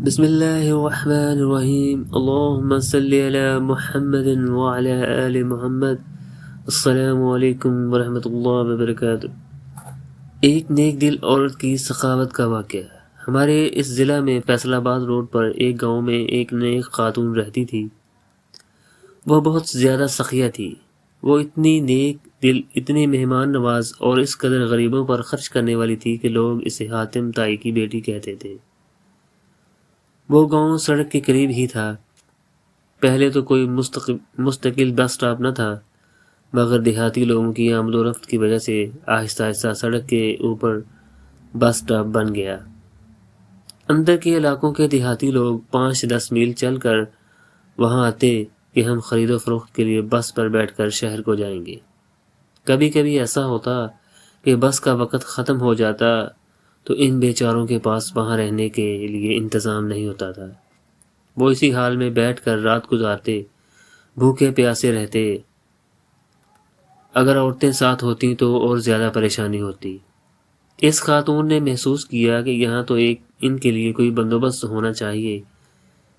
بسم اللہ الرحمن الرحیم اللہم صلی علی محمد وعلی آل محمد۔ السلام علیکم ورحمۃ اللہ وبرکاتہ۔ ایک نیک دل عورت کی سخاوت کا واقعہ۔ ہمارے اس ضلع میں فیصل آباد روڈ پر ایک گاؤں میں ایک نیک خاتون رہتی تھی۔ وہ بہت زیادہ سخیہ تھی۔ وہ اتنی نیک دل، اتنی مہمان نواز اور اس قدر غریبوں پر خرچ کرنے والی تھی کہ لوگ اسے حاتم تائی کی بیٹی کہتے تھے۔ وہ گاؤں سڑک کے قریب ہی تھا۔ پہلے تو کوئی مستقل بس سٹاپ نہ تھا، مگر دیہاتی لوگوں کی آمد و رفت کی وجہ سے آہستہ آہستہ سڑک کے اوپر بس سٹاپ بن گیا۔ اندر کے علاقوں کے دیہاتی لوگ 5-10 میل چل کر وہاں آتے کہ ہم خرید و فروخت کے لیے بس پر بیٹھ کر شہر کو جائیں گے۔ کبھی کبھی ایسا ہوتا کہ بس کا وقت ختم ہو جاتا تو ان بیچاروں کے پاس وہاں رہنے کے لیے انتظام نہیں ہوتا تھا۔ وہ اسی حال میں بیٹھ کر رات گزارتے، بھوکے پیاسے رہتے۔ اگر عورتیں ساتھ ہوتیں تو اور زیادہ پریشانی ہوتی۔ اس خاتون نے محسوس کیا کہ یہاں تو ان کے لیے کوئی بندوبست ہونا چاہیے۔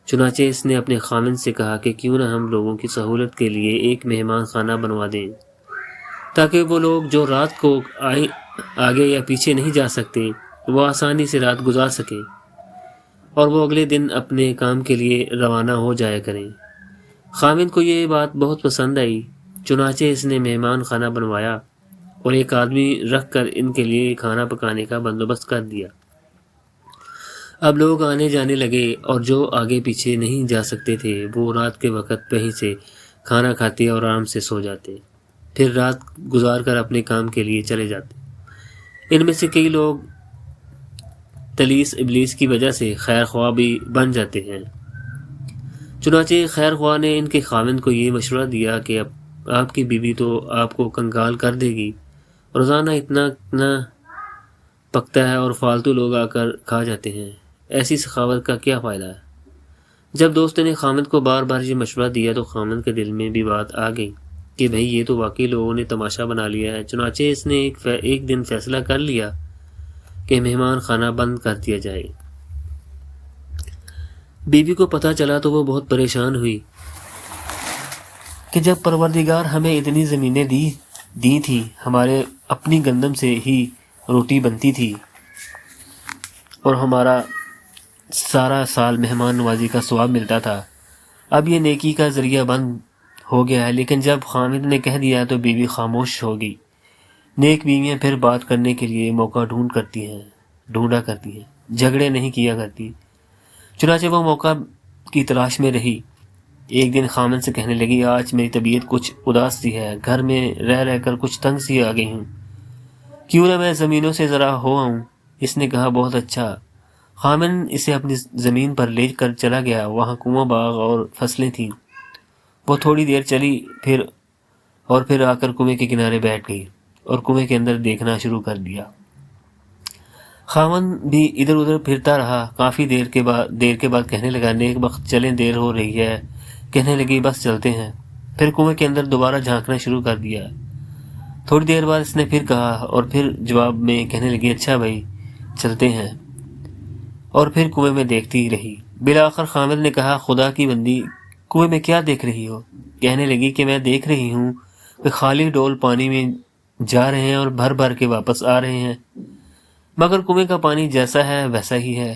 چنانچہ اس نے اپنے خامند سے کہا کہ کیوں نہ ہم لوگوں کی سہولت کے لیے ایک مہمان خانہ بنوا دیں، تاکہ وہ لوگ جو رات کو آگے یا پیچھے نہیں جا سکتے وہ آسانی سے رات گزار سکیں اور وہ اگلے دن اپنے کام کے لیے روانہ ہو جایا کریں۔ خامند کو یہ بات بہت پسند آئی، چنانچہ اس نے مہمان خانہ بنوایا اور ایک آدمی رکھ کر ان کے لیے کھانا پکانے کا بندوبست کر دیا۔ اب لوگ آنے جانے لگے اور جو آگے پیچھے نہیں جا سکتے تھے وہ رات کے وقت وہیں سے کھانا کھاتے اور آرام سے سو جاتے، پھر رات گزار کر اپنے کام کے لیے چلے جاتے۔ ان میں سے کئی لوگ تلیس ابلیس کی وجہ سے خیر خواہ بھی بن جاتے ہیں۔ چنانچہ خیر خواہ نے ان کے خاوند کو یہ مشورہ دیا کہ اب آپ کی بیوی تو آپ کو کنگال کر دے گی، روزانہ اتنا پکتا ہے اور فالتو لوگ آ کر کھا جاتے ہیں، ایسی سخاوت کا کیا فائدہ ہے؟ جب دوست نے خاوند کو بار بار یہ مشورہ دیا تو خاوند کے دل میں بھی بات آ گئی کہ بھئی یہ تو واقعی لوگوں نے تماشا بنا لیا ہے۔ چنانچہ اس نے ایک دن فیصلہ کر لیا کہ مہمان خانہ بند کر دیا جائے۔ بیوی کو پتہ چلا تو وہ بہت پریشان ہوئی کہ جب پروردگار ہمیں اتنی زمینیں دی تھی، ہمارے اپنی گندم سے ہی روٹی بنتی تھی اور ہمارا سارا سال مہمان نوازی کا ثواب ملتا تھا، اب یہ نیکی کا ذریعہ بند ہو گیا ہے۔ لیکن جب خامد نے کہہ دیا تو بیوی خاموش ہو گئی۔ نیک بیویاں پھر بات کرنے کے لیے موقع ڈھونڈا کرتی ہیں، جھگڑے نہیں کیا کرتی۔ چنانچہ وہ موقع کی تلاش میں رہی۔ ایک دن خامد سے کہنے لگی، آج میری طبیعت کچھ اداس سی ہے، گھر میں رہ کر کچھ تنگ سی آ گئی ہوں، کیوں نہ میں زمینوں سے ذرا ہو آؤں؟ اس نے کہا، بہت اچھا۔ خامد اسے اپنی زمین پر لے کر چلا گیا۔ وہاں کنواں، باغ اور فصلیں تھیں۔ وہ تھوڑی دیر چلی پھر آ کر کنویں کے کنارے بیٹھ گئی اور کنویں کے اندر دیکھنا شروع کر دیا۔ خاوند بھی ادھر ادھر پھرتا رہا۔ کافی دیر کے بعد کہنے لگا، نیک بخت چلیں، دیر ہو رہی ہے۔ کہنے لگی، بس چلتے ہیں۔ پھر کنویں کے اندر دوبارہ جھانکنا شروع کر دیا۔ تھوڑی دیر بعد اس نے پھر کہا اور پھر جواب میں کہنے لگی، اچھا بھائی چلتے ہیں، اور پھر کنویں میں دیکھتی رہی۔ بالآخر خامد نے کہا، خدا کی بندی کنویں میں کیا دیکھ رہی ہو؟ کہنے لگی کہ میں دیکھ رہی ہوں کہ خالی ڈول پانی میں جا رہے ہیں اور بھر بھر کے واپس آ رہے ہیں، مگر کنویں کا پانی جیسا ہے ویسا ہی ہے۔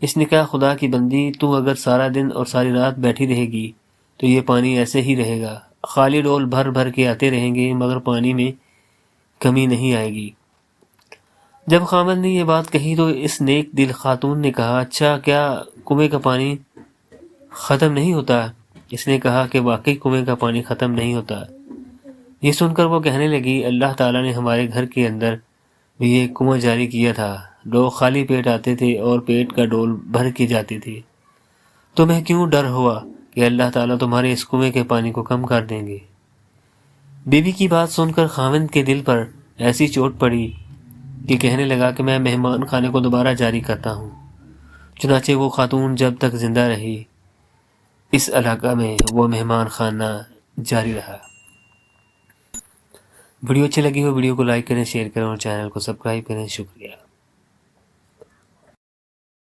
اس نے کہا، خدا کی بندی تو اگر سارا دن اور ساری رات بیٹھی رہے گی تو یہ پانی ایسے ہی رہے گا، خالی ڈول بھر بھر کے آتے رہیں گے مگر پانی میں کمی نہیں آئے گی۔ جب خامد نے یہ بات کہی تو اس نیک دل خاتون نے کہا، اچھا کیا کنویں کا پانی ختم نہیں ہوتا؟ اس نے کہا کہ واقعی کنویں کا پانی ختم نہیں ہوتا۔ یہ سن کر وہ کہنے لگی، اللہ تعالیٰ نے ہمارے گھر کے اندر بھی ایک کنواں جاری کیا تھا، لوگ خالی پیٹ آتے تھے اور پیٹ کا ڈول بھر کے جاتے تھے، تمہیں کیوں ڈر ہوا کہ اللہ تعالیٰ تمہارے اس کنویں کے پانی کو کم کر دیں گے؟ بیوی کی بات سن کر خاوند کے دل پر ایسی چوٹ پڑی کہ کہنے لگا کہ میں مہمان خانے کو دوبارہ جاری کرتا ہوں۔ چنانچہ وہ خاتون جب تک زندہ رہی اس علاقہ میں وہ مہمان خانہ جاری رہا۔ ویڈیو اچھی لگی ہو ویڈیو کو لائک کریں، شیئر کریں اور چینل کو سبسکرائب کریں۔ شکریہ۔